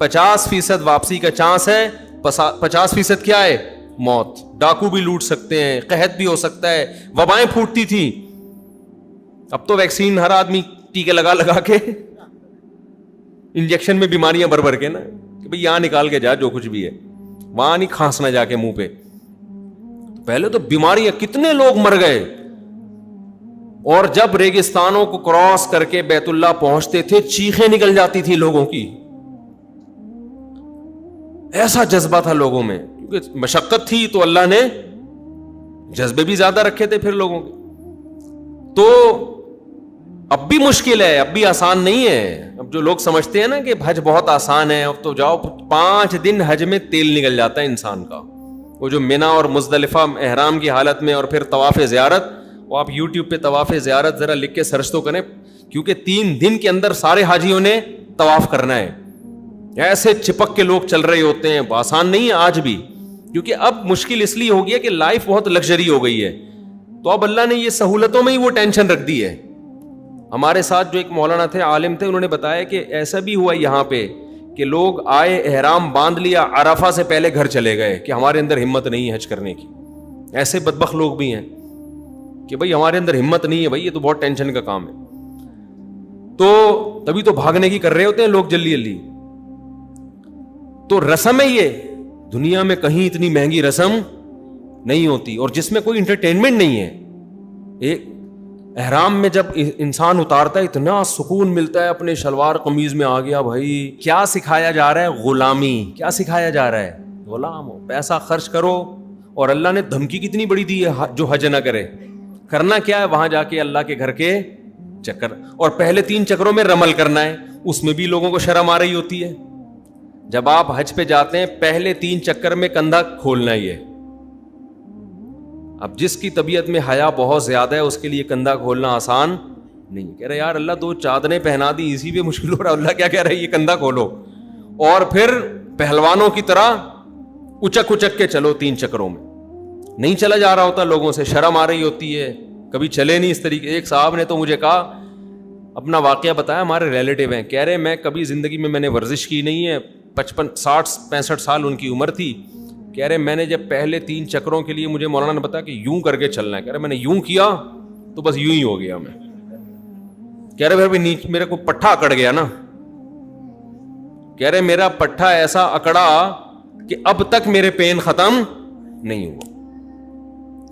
50% واپسی کا چانس ہے, 50% کیا ہے؟ موت. ڈاکو بھی لوٹ سکتے ہیں, قحط بھی ہو سکتا ہے, وبائیں پھوٹتی تھیں, اب تو ویکسین ہر آدمی ٹیکے لگا کے انجیکشن میں بیماریاں بھر کے نا کہ بھئی یہاں نکال کے جا جو کچھ بھی ہے, وہاں نہیں کھانسنا جا کے منہ پہ. پہلے تو بیماریاں, کتنے لوگ مر گئے, اور جب ریگستانوں کو کراس کر کے بیت اللہ پہنچتے تھے چیخیں نکل جاتی تھی لوگوں کی. ایسا جذبہ تھا لوگوں میں, کیونکہ مشقت تھی تو اللہ نے جذبے بھی زیادہ رکھے تھے پھر لوگوں کے. تو اب بھی مشکل ہے, اب بھی آسان نہیں ہے. اب جو لوگ سمجھتے ہیں نا کہ حج بہت آسان ہے, اب تو جاؤ 5 دن حج میں تیل نکل جاتا ہے انسان کا. وہ جو منا اور مزدلفہ احرام کی حالت میں, اور پھر طواف زیارت, وہ آپ یوٹیوب پہ طواف زیارت ذرا لکھ کے سرچ تو کریں, کیونکہ 3 دن کے اندر سارے حاجیوں نے طواف کرنا ہے. ایسے چپک کے لوگ چل رہے ہوتے ہیں, آسان نہیں ہے آج بھی, کیونکہ اب مشکل اس لیے ہو گیا کہ لائف بہت لگژری ہو گئی ہے. تو اب اللہ نے یہ سہولتوں میں ہی وہ ٹینشن رکھ دی ہے. ہمارے ساتھ جو ایک مولانا تھے, عالم تھے, انہوں نے بتایا کہ ایسا بھی ہوا یہاں پہ کہ لوگ آئے, احرام باندھ لیا, عرفہ سے پہلے گھر چلے گئے کہ ہمارے اندر ہمت نہیں ہے حج کرنے کی. ایسے بدبخت لوگ بھی ہیں کہ بھائی ہمارے اندر ہمت نہیں ہے, بھائی یہ تو بہت ٹینشن کا کام ہے. تو تبھی تو بھاگنے کی کر رہے ہوتے ہیں لوگ جلدی جلدی. تو رسم ہے یہ, دنیا میں کہیں اتنی مہنگی رسم نہیں ہوتی, اور جس میں کوئی انٹرٹینمنٹ نہیں ہے. ایک احرام میں جب انسان اتارتا ہے اتنا سکون ملتا ہے, اپنے شلوار قمیض میں آ گیا بھائی. کیا سکھایا جا رہا ہے؟ غلامی. کیا سکھایا جا رہا ہے؟ غلام ہو, پیسہ خرچ کرو. اور اللہ نے دھمکی کتنی بڑی دی ہے جو حج نہ کرے. کرنا کیا ہے؟ وہاں جا کے اللہ کے گھر کے چکر, اور پہلے 3 چکروں میں رمل کرنا ہے. اس میں بھی لوگوں کو شرم آ رہی ہوتی ہے. جب آپ حج پہ جاتے ہیں پہلے 3 چکر میں کندھا کھولنا ہی ہے. اب جس کی طبیعت میں حیا بہت زیادہ ہے اس کے لیے کندھا کھولنا آسان نہیں. کہہ رہے یار اللہ 2 چادریں پہنا دی, اسی پہ مشکل ہو رہا. اللہ کیا کہہ رہا ہے؟ یہ کندھا کھولو, اور پھر پہلوانوں کی طرح اچک کے چلو 3 چکروں میں. نہیں چلا جا رہا ہوتا, لوگوں سے شرم آ رہی ہوتی ہے, کبھی چلے نہیں اس طریقے. ایک صاحب نے تو مجھے کہا, اپنا واقعہ بتایا, ہمارے ریلیٹیو ہیں, کہہ رہے میں کبھی زندگی میں نے ورزش کی نہیں ہے, 55-60-65 سال ان کی عمر تھی. کہہ رہے میں نے جب پہلے 3 چکروں کے لیے مجھے مولانا نے بتایا کہ یوں کر کے چلنا ہے, کہہ رہے میں نے یوں کیا تو بس یوں ہی ہو گیا میں. کہہ رہے پھر نیچے میرے کو پٹھا اکڑ گیا نا. کہہ رہے میرا پٹھا ایسا اکڑا کہ اب تک میرے پین ختم نہیں ہوا.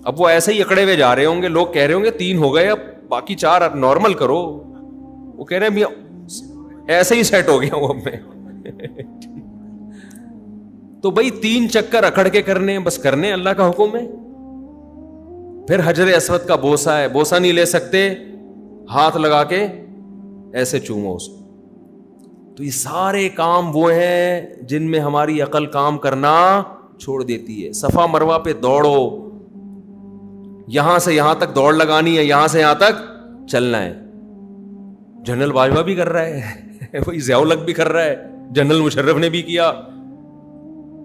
اب وہ ایسے ہی اکڑے ہوئے جا رہے ہوں گے, لوگ کہہ رہے ہوں گے 3 ہو گئے, اب باقی 4 نارمل کرو. وہ کہہ رہے ایسے ہی سیٹ ہو گیا ہوں اب میں. تو بھائی 3 چکر اکڑ کے کرنے, بس کرنے, اللہ کا حکم ہے. پھر حجر اسود کا بوسہ ہے, بوسہ نہیں لے سکتے, ہاتھ لگا کے ایسے چومو اس کو. تو یہ سارے کام وہ ہیں جن میں ہماری عقل کام کرنا چھوڑ دیتی ہے. صفا مروہ پہ دوڑو, یہاں سے یہاں تک دوڑ لگانی ہے, یہاں سے یہاں تک چلنا ہے. جنرل باجوہ بھی کر رہا ہے, وہی ضیاء الحق بھی کر رہا ہے, جنرل مشرف نے بھی کیا,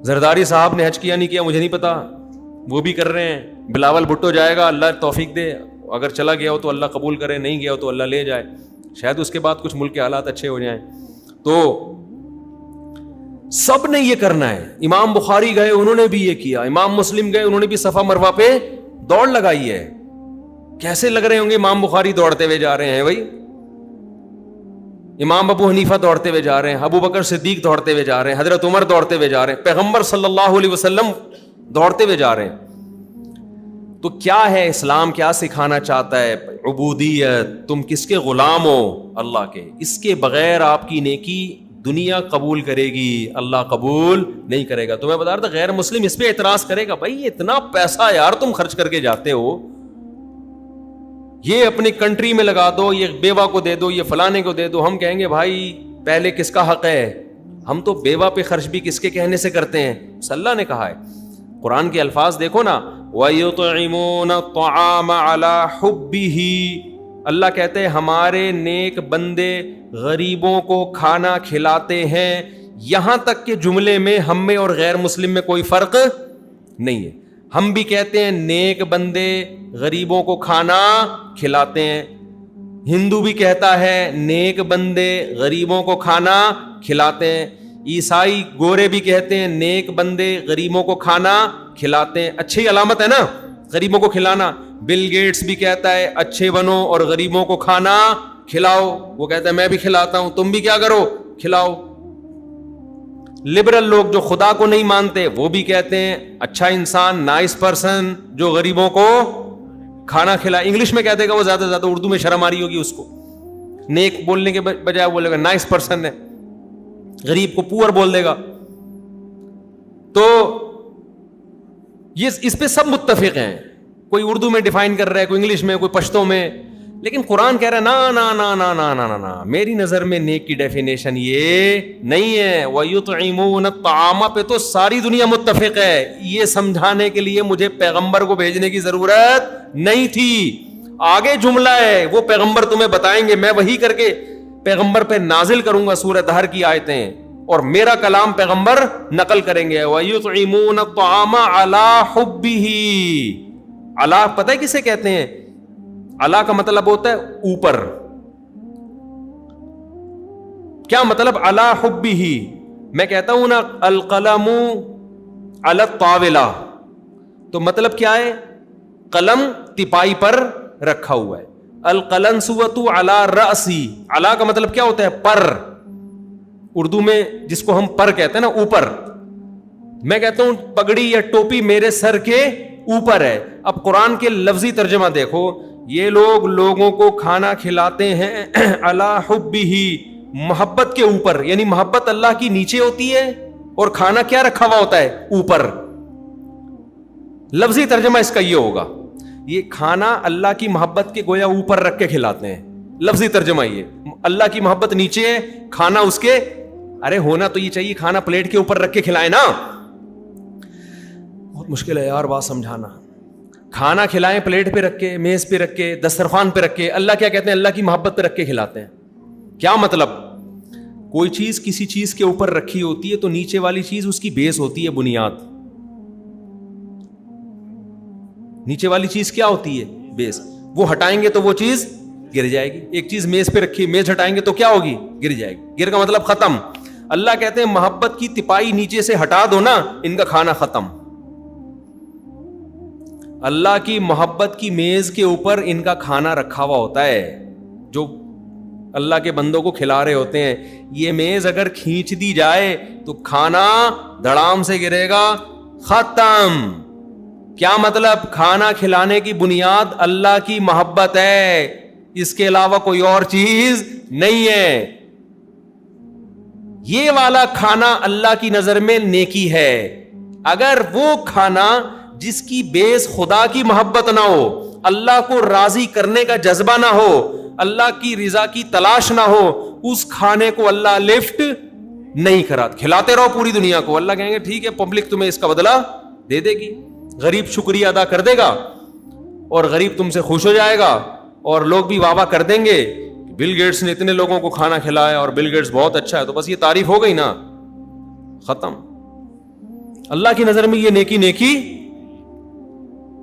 زرداری صاحب نے حج کیا نہیں کیا مجھے نہیں پتا, وہ بھی کر رہے ہیں. بلاول بھٹو جائے گا, اللہ توفیق دے, اگر چلا گیا ہو تو اللہ قبول کرے, نہیں گیا ہو تو اللہ لے جائے, شاید اس کے بعد کچھ ملک کے حالات اچھے ہو جائیں. تو سب نے یہ کرنا ہے. امام بخاری گئے, انہوں نے بھی یہ کیا. امام مسلم گئے, انہوں نے بھی صفا مروہ پہ دوڑ لگائی ہے. کیسے لگ رہے ہوں گے امام بخاری دوڑتے ہوئے جا رہے ہیں بھائی, امام ابو حنیفہ دوڑتے ہوئے جا رہے ہیں, ابو بکر صدیق دوڑتے ہوئے جا رہے ہیں, حضرت عمر دوڑتے ہوئے جا رہے ہیں, پیغمبر صلی اللہ علیہ وسلم دوڑتے ہوئے جا رہے ہیں. تو کیا ہے اسلام, کیا سکھانا چاہتا ہے؟ عبودیت. تم کس کے غلام ہو؟ اللہ کے. اس کے بغیر آپ کی نیکی دنیا قبول کرے گی, اللہ قبول نہیں کرے گا. تو میں بتا رہا تھا غیر مسلم اس پہ اعتراض کرے گا, بھائی اتنا پیسہ یار تم خرچ کر کے جاتے ہو, یہ اپنی کنٹری میں لگا دو, یہ بیوہ کو دے دو, یہ فلانے کو دے دو. ہم کہیں گے بھائی پہلے کس کا حق ہے؟ ہم تو بیوہ پہ خرچ بھی کس کے کہنے سے کرتے ہیں؟ اللہ نے کہا ہے. قرآن کے الفاظ دیکھو نا, وَيُطْعِمُونَ الطَّعَامَ عَلَى حُبِّهِ, اللہ کہتے ہیں ہمارے نیک بندے غریبوں کو کھانا کھلاتے ہیں. یہاں تک کہ جملے میں ہم میں اور غیر مسلم میں کوئی فرق نہیں ہے. ہم بھی کہتے ہیں نیک بندے غریبوں کو کھانا کھلاتے ہیں, ہندو بھی کہتا ہے نیک بندے غریبوں کو کھانا کھلاتے ہیں. عیسائی گورے بھی کہتے ہیں نیک بندے غریبوں کو کھانا کھلاتے ہیں, اچھی علامت ہے نا غریبوں کو کھلانا. بل گیٹس بھی کہتا ہے اچھے بنو اور غریبوں کو کھانا کھلاؤ, وہ کہتا ہے میں بھی کھلاتا ہوں, تم بھی کیا کرو کھلاؤ. لبرل لوگ جو خدا کو نہیں مانتے وہ بھی کہتے ہیں اچھا انسان, نائس پرسن جو غریبوں کو کھانا کھلائے. انگلش میں کہتے گا وہ زیادہ سے زیادہ, اردو میں شرم آ رہی ہوگی اس کو, نیک بولنے کے بجائے بولے گا نائس پرسن ہے, غریب کو پور بول دے گا. تو یہ اس پہ سب متفق ہیں, کوئی اردو میں ڈیفائن کر رہا ہے, کوئی انگلش میں, کوئی پشتو میں, لیکن قرآن کہہ رہا ہے نا نا نا نا نا نا نا نا, میری نظر میں نیک کی ڈیفینیشن یہ نہیں ہے. وَيُطْعِمُونَ الطَّعَامَ پہ تو ساری دنیا متفق ہے, یہ سمجھانے کے لیے مجھے پیغمبر کو بھیجنے کی ضرورت نہیں تھی. آگے جملہ ہے وہ پیغمبر تمہیں بتائیں گے, میں وہی کر کے پیغمبر پہ نازل کروں گا سورہ دہر کی آیتیں, اور میرا کلام پیغمبر نقل کریں گے. وَيُطْعِمُونَ الطَّعَامَ عَلَى حُبِّهِ, علا پتہ ہے کسے کہتے ہیں؟ علا کا مطلب ہوتا ہے اوپر. کیا مطلب علی حبہ؟ میں کہتا ہوں نا القلم علی الطاولہ, تو مطلب کیا ہے؟ قلم تپائی پر رکھا ہوا ہے. القلنسوۃ علی رأسی, علی کا مطلب کیا ہوتا ہے؟ پر. اردو میں جس کو ہم پر کہتے ہیں نا اوپر, میں کہتا ہوں پگڑی یا ٹوپی میرے سر کے اوپر ہے. اب قرآن کے لفظی ترجمہ دیکھو, یہ لوگ لوگوں کو کھانا کھلاتے ہیں علی حبہ, محبت کے اوپر, یعنی محبت اللہ کی نیچے ہوتی ہے اور کھانا کیا رکھا ہوا ہوتا ہے؟ اوپر. لفظی ترجمہ اس کا یہ ہوگا, یہ کھانا اللہ کی محبت کے گویا اوپر رکھ کے کھلاتے ہیں. لفظی ترجمہ یہ, اللہ کی محبت نیچے ہے, کھانا اس کے, ارے ہونا تو یہ چاہیے کھانا پلیٹ کے اوپر رکھ کے کھلائے نا. بہت مشکل ہے یار بات سمجھانا. کھانا کھلائیں پلیٹ پہ رکھ کے, میز پہ رکھ کے, دسترخوان پہ رکھ کے. اللہ کیا کہتے ہیں؟ اللہ کی محبت پہ رکھ کے کھلاتے ہیں. کیا مطلب؟ کوئی چیز کسی چیز کے اوپر رکھی ہوتی ہے تو نیچے والی چیز اس کی بیس ہوتی ہے, بنیاد. نیچے والی چیز کیا ہوتی ہے؟ بیس. وہ ہٹائیں گے تو وہ چیز گر جائے گی. ایک چیز میز پہ رکھی, میز ہٹائیں گے تو کیا ہوگی؟ گر جائے گی. گر کا مطلب ختم. اللہ کہتے ہیں محبت کی تپائی نیچے سے ہٹا دو نا, ان کا کھانا ختم. اللہ کی محبت کی میز کے اوپر ان کا کھانا رکھا ہوا ہوتا ہے, جو اللہ کے بندوں کو کھلا رہے ہوتے ہیں. یہ میز اگر کھینچ دی جائے تو کھانا دھڑام سے گرے گا, ختم. کیا مطلب؟ کھانا کھلانے کی بنیاد اللہ کی محبت ہے, اس کے علاوہ کوئی اور چیز نہیں ہے. یہ والا کھانا اللہ کی نظر میں نیکی ہے. اگر وہ کھانا جس کی بیس خدا کی محبت نہ ہو, اللہ کو راضی کرنے کا جذبہ نہ ہو, اللہ کی رضا کی تلاش نہ ہو, اس کھانے کو اللہ لفٹ نہیں کرا. کھلاتے رہو پوری دنیا کو, اللہ کہیں گے ٹھیک ہے پبلک تمہیں اس کا بدلہ دے دے گی. غریب شکریہ ادا کر دے گا اور غریب تم سے خوش ہو جائے گا, اور لوگ بھی واہ واہ کر دیں گے بل گیٹس نے اتنے لوگوں کو کھانا کھلایا اور بل گیٹس بہت اچھا ہے, تو بس یہ تعریف ہو گئی نا, ختم. اللہ کی نظر میں یہ نیکی نیکی.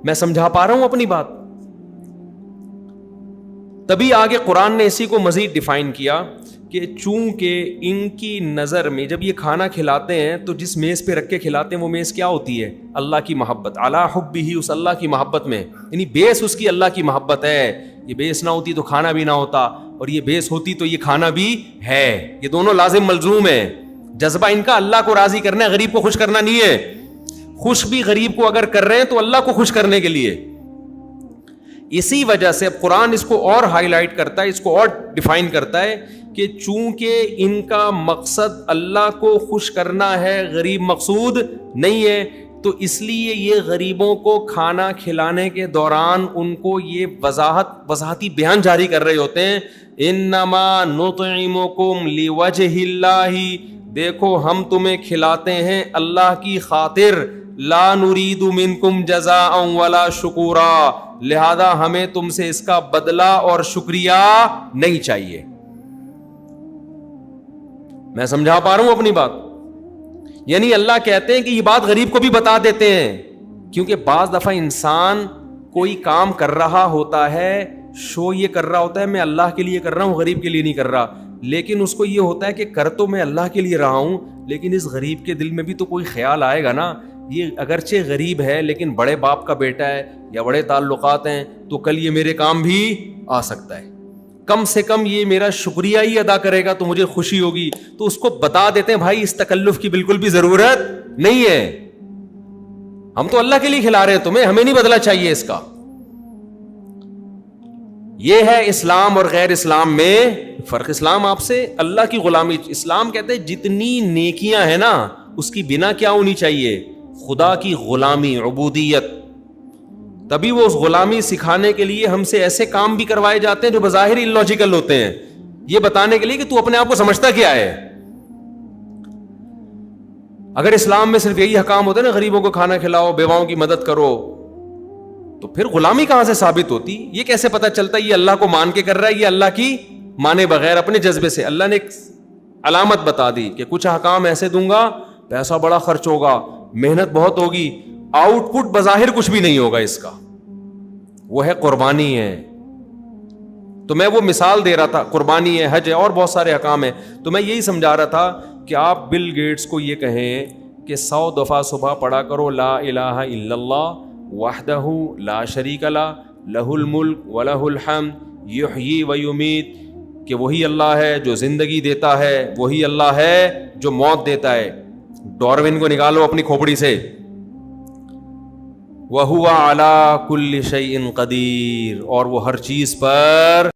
میں سمجھا پا رہا ہوں اپنی بات؟ تبھی آگے قرآن نے اسی کو مزید ڈیفائن کیا کہ چونکہ ان کی نظر میں جب یہ کھانا کھلاتے ہیں تو جس میز پہ رکھ کے کھلاتے ہیں وہ میز کیا ہوتی ہے؟ اللہ کی محبت. علی حبہ, اس اللہ کی محبت میں, یعنی بیس اس کی اللہ کی محبت ہے. یہ بیس نہ ہوتی تو کھانا بھی نہ ہوتا, اور یہ بیس ہوتی تو یہ کھانا بھی ہے. یہ دونوں لازم ملزوم ہے. جذبہ ان کا اللہ کو راضی کرنا ہے, غریب کو خوش کرنا نہیں ہے. خوش بھی غریب کو اگر کر رہے ہیں تو اللہ کو خوش کرنے کے لیے. اسی وجہ سے اب قرآن اس کو اور ہائی لائٹ کرتا ہے, اس کو اور ڈیفائن کرتا ہے کہ چونکہ ان کا مقصد اللہ کو خوش کرنا ہے, غریب مقصود نہیں ہے, تو اس لیے یہ غریبوں کو کھانا کھلانے کے دوران ان کو یہ وضاحتی بیان جاری کر رہے ہوتے ہیں, انما نطعمکم لوجہ اللہ, دیکھو ہم تمہیں کھلاتے ہیں اللہ کی خاطر, لا نرید منکم جزاء ولا شکورا, لہذا ہمیں تم سے اس کا بدلہ اور شکریہ نہیں چاہیے. میں سمجھا پا رہا ہوں اپنی بات؟ یعنی اللہ کہتے ہیں کہ یہ بات غریب کو بھی بتا دیتے ہیں, کیونکہ بعض دفعہ انسان کوئی کام کر رہا ہوتا ہے, شو یہ کر رہا ہوتا ہے میں اللہ کے لیے کر رہا ہوں, غریب کے لیے نہیں کر رہا. لیکن اس کو یہ ہوتا ہے کہ کر تو میں اللہ کے لیے رہا ہوں، لیکن اس غریب کے دل میں بھی تو کوئی خیال آئے گا نا، یہ اگرچہ غریب ہے لیکن بڑے باپ کا بیٹا ہے یا بڑے تعلقات ہیں، تو کل یہ میرے کام بھی آ سکتا ہے، کم سے کم یہ میرا شکریہ ہی ادا کرے گا تو مجھے خوشی ہوگی. تو اس کو بتا دیتے ہیں بھائی اس تکلف کی بالکل بھی ضرورت نہیں ہے، ہم تو اللہ کے لیے کھلا رہے ہیں تمہیں، ہمیں نہیں بدلہ چاہیے اس کا. یہ ہے اسلام اور غیر اسلام میں فرق. اسلام آپ سے اللہ کی غلامی، اسلام کہتے ہیں جتنی نیکیاں ہیں نا اس کی بنا کیا ہونی چاہیے؟ خدا کی غلامی، عبودیت. تبھی وہ اس غلامی سکھانے کے لیے ہم سے ایسے کام بھی کروائے جاتے ہیں جو بظاہر اللاجیکل ہوتے ہیں، یہ بتانے کے لیے کہ تو اپنے آپ کو سمجھتا کیا ہے. اگر اسلام میں صرف یہی حکام ہوتے نا، غریبوں کو کھانا کھلاؤ، بیواؤں کی مدد کرو، تو پھر غلامی کہاں سے ثابت ہوتی؟ یہ کیسے پتا چلتا یہ اللہ کو مان کے کر رہا ہے، یہ اللہ کی مانے بغیر اپنے جذبے سے؟ اللہ نے ایک علامت بتا دی کہ کچھ حکام ایسے دوں گا، پیسہ بڑا خرچ ہوگا، محنت بہت ہوگی، آؤٹ پٹ بظاہر کچھ بھی نہیں ہوگا اس کا، وہ ہے قربانی ہے. تو میں وہ مثال دے رہا تھا، قربانی ہے، حج ہے، اور بہت سارے حکام ہیں. تو میں یہی سمجھا رہا تھا کہ آپ بل گیٹس کو یہ کہیں کہ 100 دفعہ صبح پڑھا کرو لا الہ الا اللہ وحدہ لا شریک لہ لہ الملک ولہ الحمد یحیی و یمیت، کہ وہی اللہ ہے جو زندگی دیتا ہے، وہی اللہ ہے جو موت دیتا ہے. ڈاروین کو نکالو اپنی کھوپڑی سے. وَهُوَ عَلَى كُلِّ شَيْءٍ قَدِيرٌ، اور وہ ہر چیز پر